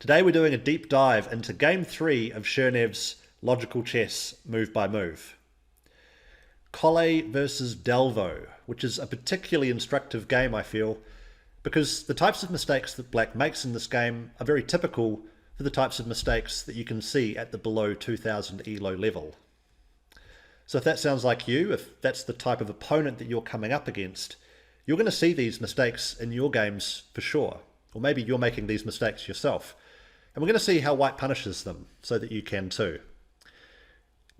Today we're doing a deep dive into Game 3 of Chernev's logical chess move by move. Colle versus Delvaux, which is a particularly instructive game, I feel, because the types of mistakes that Black makes in this game are very typical for the types of mistakes that you can see at the below 2000 ELO level. So if that sounds like you, if that's the type of opponent that you're coming up against, you're going to see these mistakes in your games for sure. Or maybe you're making these mistakes yourself. And we're going to see how White punishes them so that you can too.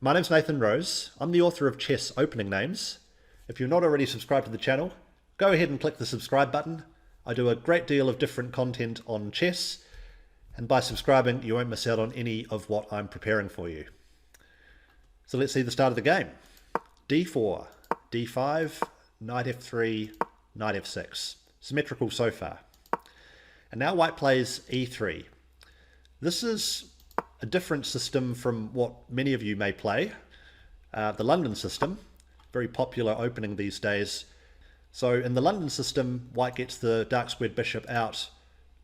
My name's Nathan Rose. I'm the author of Chess Opening Names. If you're not already subscribed to the channel, go ahead and click the subscribe button. I do a great deal of different content on chess, and by subscribing you won't miss out on any of what I'm preparing for you. So let's see the start of the game. d4, d5, knight f3, knight f6. Symmetrical so far. And now White plays e3. This is a different system from what many of you may play. The London system, very popular opening these days. So in the London system, White gets the dark squared bishop out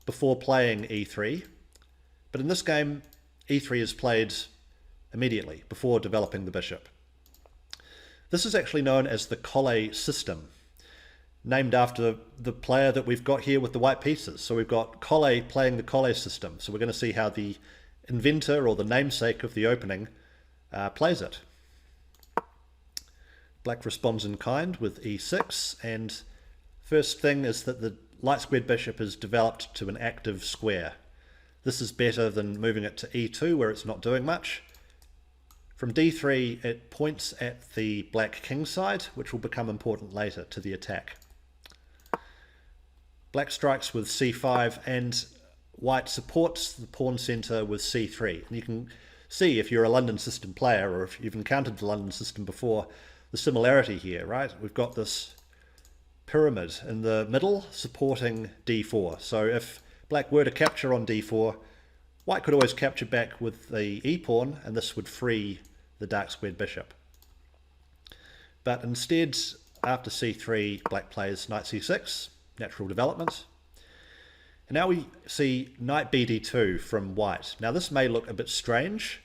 before playing e3. But in this game, e3 is played immediately, before developing the bishop. This is actually known as the Colle system, named after the player that we've got here with the white pieces. So we've got Colle playing the Colle system. So we're going to see how the inventor, or the namesake of the opening, plays it. Black responds in kind with e6, and first thing is that the light squared bishop is developed to an active square. This is better than moving it to e2 where it's not doing much. From d3 it points at the black kingside, which will become important later to the attack. Black strikes with c5, and White supports the pawn center with c3. And you can see, if you're a London system player, or if you've encountered the London system before, the similarity here, right? We've got this pyramid in the middle supporting d4. So if Black were to capture on d4, White could always capture back with the e-pawn, and this would free the dark squared bishop. But instead, after c3, Black plays knight c6, natural development. And now we see knight bd2 from White. Now this may look a bit strange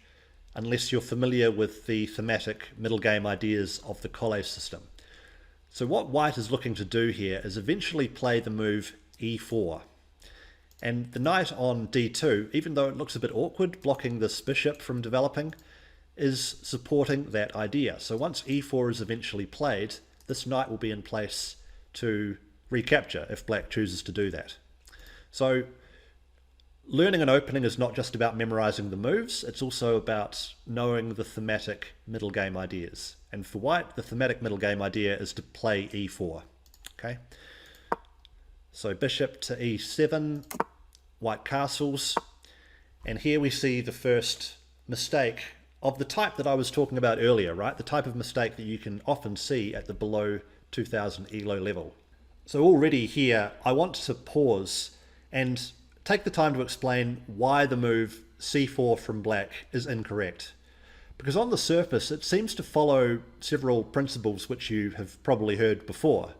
unless you're familiar with the thematic middle game ideas of the Colle system. So what White is looking to do here is eventually play the move e4. And the knight on d2, even though it looks a bit awkward blocking this bishop from developing, is supporting that idea. So once e4 is eventually played, this knight will be in place to recapture if Black chooses to do that. So learning an opening is not just about memorizing the moves, it's also about knowing the thematic middle game ideas. And for White, the thematic middle game idea is to play e4. Okay? So bishop to e7, White castles, and here we see the first mistake of the type that I was talking about earlier, right? The type of mistake that you can often see at the below 2000 ELO level. So already here, I want to pause and take the time to explain why the move c4 from Black is incorrect. Because on the surface, it seems to follow several principles which you have probably heard before.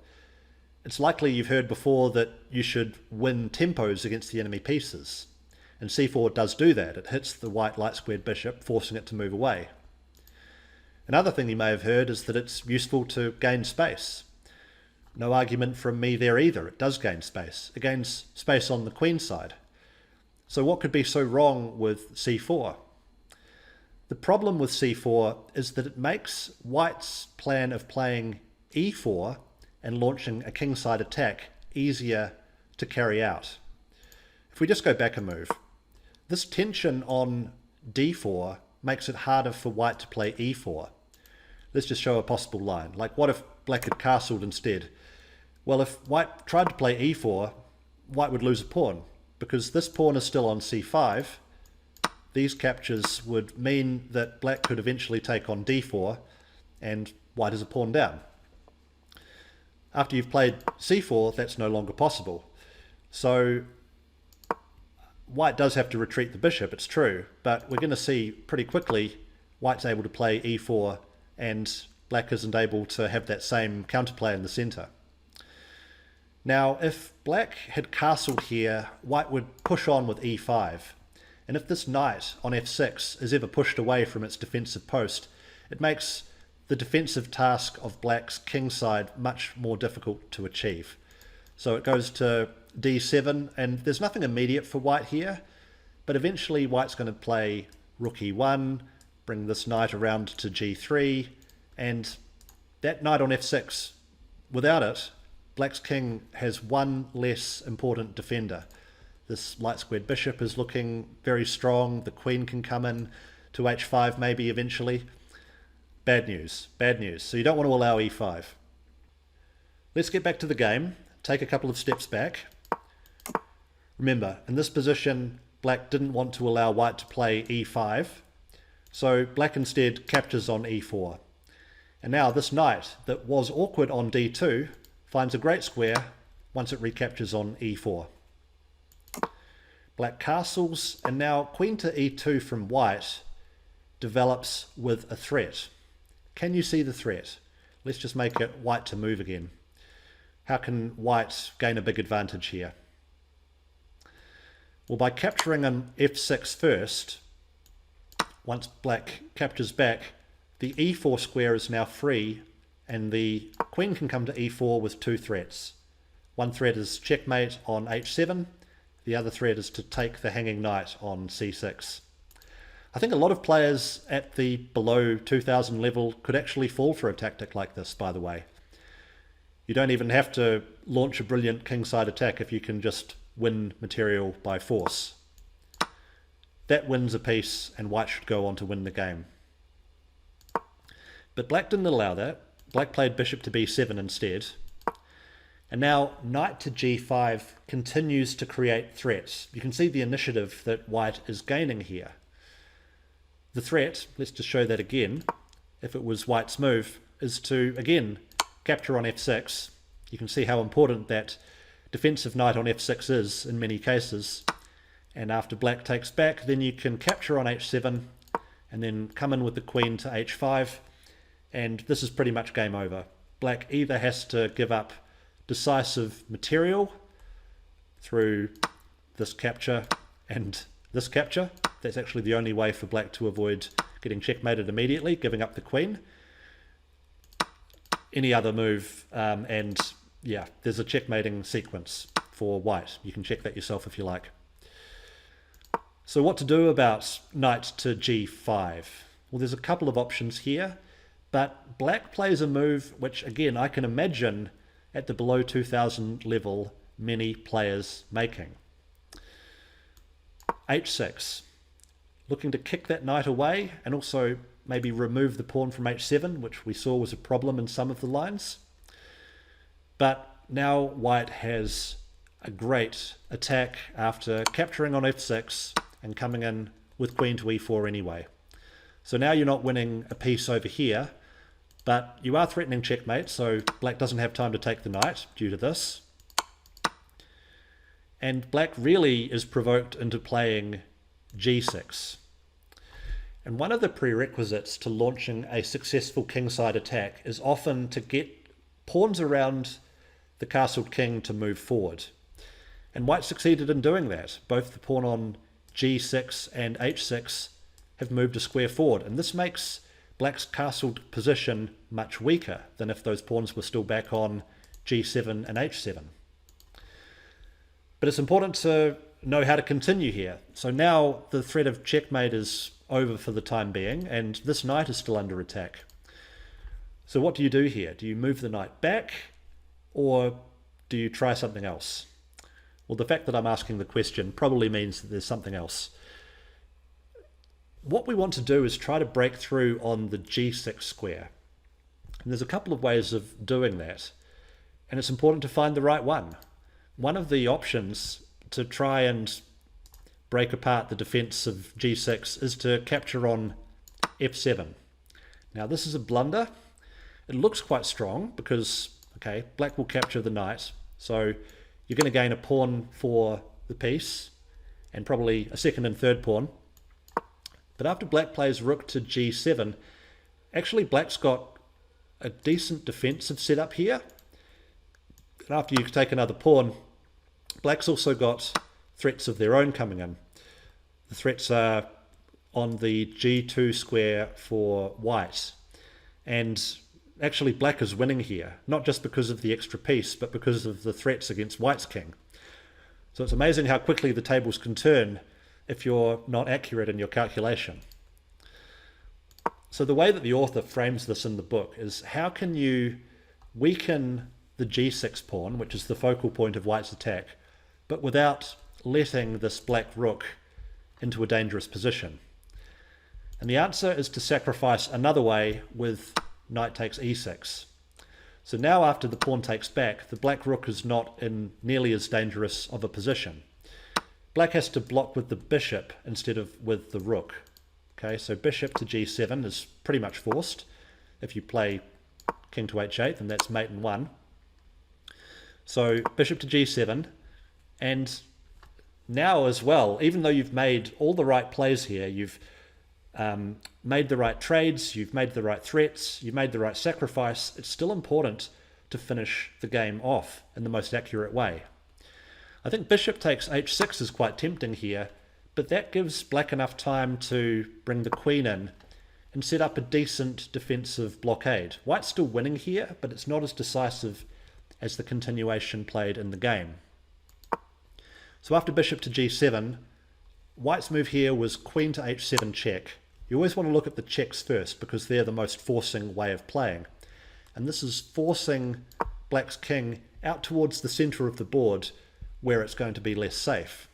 It's likely you've heard before that you should win tempos against the enemy pieces. And c4 does do that. It hits the white light squared bishop, forcing it to move away. Another thing you may have heard is that it's useful to gain space. No argument from me there either. It does gain space. It gains space on the queen side. So what could be so wrong with c4? The problem with c4 is that it makes White's plan of playing e4 and launching a kingside attack easier to carry out. If we just go back a move, this tension on d4 makes it harder for White to play e4. Let's just show a possible line. Like, what if Black had castled instead? Well, if White tried to play e4, White would lose a pawn, because this pawn is still on c5. These captures would mean that Black could eventually take on d4, and White is a pawn down. After you've played c4, that's no longer possible. So White does have to retreat the bishop, it's true, but we're going to see pretty quickly White's able to play e4, and Black isn't able to have that same counterplay in the center. Now, if Black had castled here, White would push on with e5, And if this knight on f6 is ever pushed away from its defensive post, it makes the defensive task of black's kingside much more difficult to achieve. So it goes to d7, and there's nothing immediate for white here, but eventually white's going to play rook e1, bring this knight around to g3, and that knight on f6, without it, black's king has one less important defender. This light-squared bishop is looking very strong. The queen can come in to h5 maybe eventually. Bad news, bad news. So you don't want to allow e5. Let's get back to the game. Take a couple of steps back. Remember, in this position, black didn't want to allow white to play e5. So black instead captures on e4. And now this knight that was awkward on d2 finds a great square once it recaptures on e4. Black castles, and now queen to e2 from white develops with a threat. Can you see the threat? Let's just make it white to move again. How can white gain a big advantage here? Well, by capturing on f6 first, once black captures back, the e4 square is now free, and the queen can come to e4 with two threats. One threat is checkmate on h7, the other threat is to take the hanging knight on c6. I think a lot of players at the below 2000 level could actually fall for a tactic like this, by the way. You don't even have to launch a brilliant kingside attack if you can just win material by force. That wins a piece, and white should go on to win the game. But black didn't allow that. Black played bishop to b7 instead. And now knight to g5 continues to create threats. You can see the initiative that white is gaining here. The threat, let's just show that again, if it was white's move, is to, again, capture on f6. You can see how important that defensive knight on f6 is in many cases. And after black takes back, then you can capture on h7 and then come in with the queen to h5. And this is pretty much game over. Black either has to give up decisive material through this capture and this capture. That's actually the only way for black to avoid getting checkmated immediately, giving up the queen. Any other move, and yeah, there's a checkmating sequence for white. You can check that yourself if you like. So what to do about knight to g5? Well, there's a couple of options here, but black plays a move which, again, I can imagine at the below 2000 level many players making. h6, looking to kick that knight away and also maybe remove the pawn from h7, which we saw was a problem in some of the lines. But now white has a great attack after capturing on f6 and coming in with queen to e4 anyway. So now you're not winning a piece over here, but you are threatening checkmate, so black doesn't have time to take the knight due to this. And black really is provoked into playing g6. And one of the prerequisites to launching a successful kingside attack is often to get pawns around the castled king to move forward. And white succeeded in doing that. Both the pawn on g6 and h6 have moved a square forward, and this makes black's castled position much weaker than if those pawns were still back on g7 and h7. But it's important to know how to continue here. So now the threat of checkmate is over for the time being, and this knight is still under attack. So what do you do here? Do you move the knight back, or do you try something else? Well, the fact that I'm asking the question probably means that there's something else. What we want to do is try to break through on the g6 square. And there's a couple of ways of doing that, and it's important to find the right one. One of the options to try and break apart the defense of g6 is to capture on f7. Now this is a blunder. It looks quite strong because, okay, black will capture the knight, so you're going to gain a pawn for the piece and probably a second and third pawn. But after black plays rook to g7, actually black's got a decent defensive setup here. And after you take another pawn, black's also got threats of their own coming in. The threats are on the g2 square for white. And actually black is winning here, not just because of the extra piece, but because of the threats against white's king. So it's amazing how quickly the tables can turn if you're not accurate in your calculation. So the way that the author frames this in the book is, how can you weaken the g6 pawn, which is the focal point of white's attack, but without letting this black rook into a dangerous position? And the answer is to sacrifice another way with knight takes e6. So now after the pawn takes back, the black rook is not in nearly as dangerous of a position. Black has to block with the bishop instead of with the rook. Okay, so bishop to g7 is pretty much forced. If you play king to h8, then that's mate and 1. So bishop to g7, and now as well, even though you've made all the right plays here, you've made the right trades, you've made the right threats, you've made the right sacrifice, it's still important to finish the game off in the most accurate way. I think bishop takes h6 is quite tempting here, but that gives black enough time to bring the queen in and set up a decent defensive blockade. White's still winning here, but it's not as decisive as the continuation played in the game. So after bishop to g7, white's move here was queen to h7 check. You always want to look at the checks first because they're the most forcing way of playing. And this is forcing black's king out towards the center of the board where it's going to be less safe.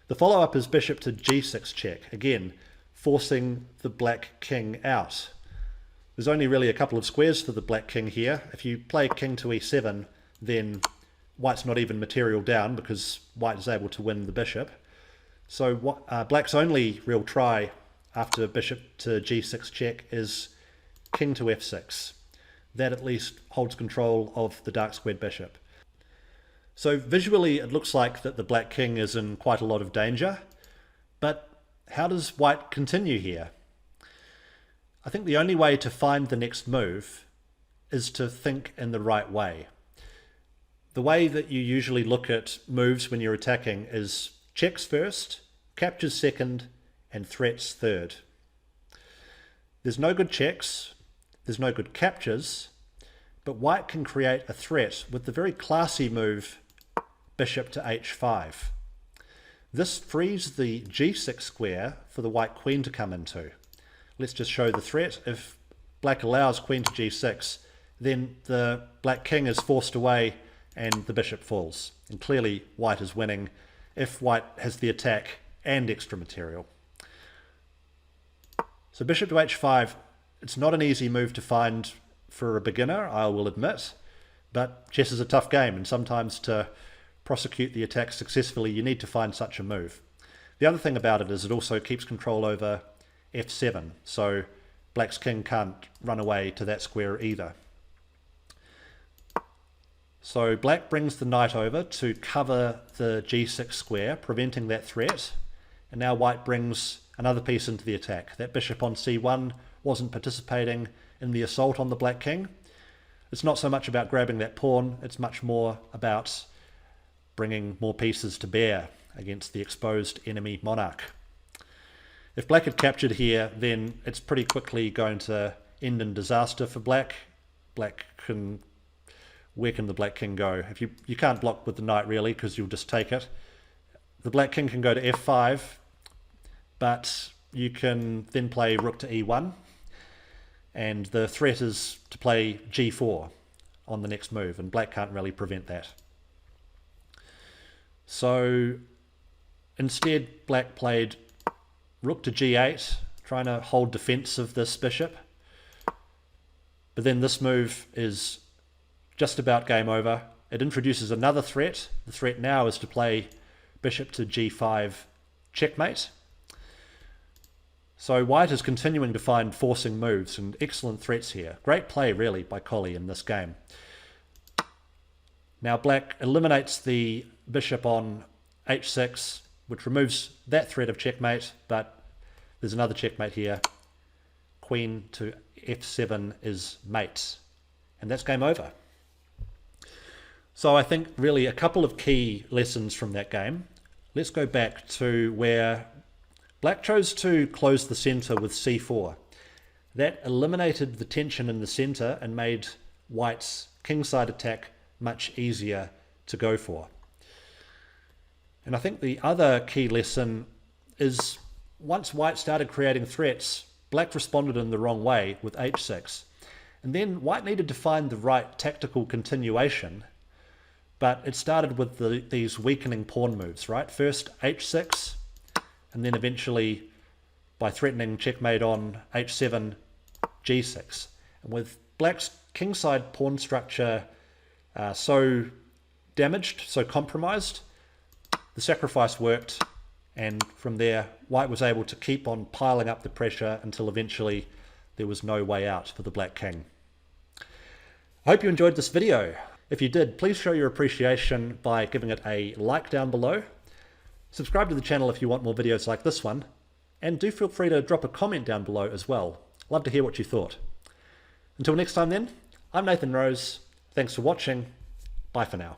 The follow-up is bishop to g6 check, again, forcing the black king out. There's only really a couple of squares for the black king here. If you play king to e7, then white's not even material down because white is able to win the bishop. So black's only real try after bishop to g6 check is king to f6. That at least holds control of the dark squared bishop. So visually it looks like that the black king is in quite a lot of danger, but how does white continue here? I think the only way to find the next move is to think in the right way. The way that you usually look at moves when you're attacking is checks first, captures second, and threats third. There's no good checks, there's no good captures, but white can create a threat with the very classy move bishop to h5. This frees the g6 square for the white queen to come into. Let's just show the threat. If black allows queen to g6, then the black king is forced away and the bishop falls. And clearly white is winning if white has the attack and extra material. So bishop to h5, it's not an easy move to find for a beginner, I will admit, but chess is a tough game, and sometimes to prosecute the attack successfully you need to find such a move. The other thing about it is it also keeps control over f7, so black's king can't run away to that square either. So black brings the knight over to cover the g6 square, preventing that threat, and now white brings another piece into the attack. That bishop on c1 wasn't participating in the assault on the black king. It's not so much about grabbing that pawn, it's much more about bringing more pieces to bear against the exposed enemy monarch. If black had captured here, then it's pretty quickly going to end in disaster for black. Where can the black king go? If you can't block with the knight really because you'll just take it. The black king can go to f5, but you can then play rook to e1, and the threat is to play g4 on the next move, and black can't really prevent that. So instead black played rook to g8, trying to hold defense of this bishop, but then this move is just about game over. It introduces another threat. The threat now is to play bishop to g5 checkmate. So white is continuing to find forcing moves and excellent threats here. Great play really by Colle in this game. Now black eliminates the bishop on h6, which removes that threat of checkmate, but there's another checkmate here. Queen to f7 is mate, and that's game over. So I think really a couple of key lessons from that game. let's go back to where black chose to close the center with c4. That eliminated the tension in the center and made white's kingside attack much easier to go for. And I think the other key lesson is once white started creating threats, black responded in the wrong way with h6. And then white needed to find the right tactical continuation, but it started with these weakening pawn moves, right? First h6, and then eventually by threatening checkmate on h7, g6. And with black's kingside pawn structure so damaged, so compromised, the sacrifice worked, and from there white was able to keep on piling up the pressure until eventually there was no way out for the black king. I hope you enjoyed this video. If you did, please show your appreciation by giving it a like down below. Subscribe to the channel if you want more videos like this one, and do feel free to drop a comment down below as well. Love to hear what you thought. Until next time then, I'm Nathan Rose. Thanks for watching. Bye for now.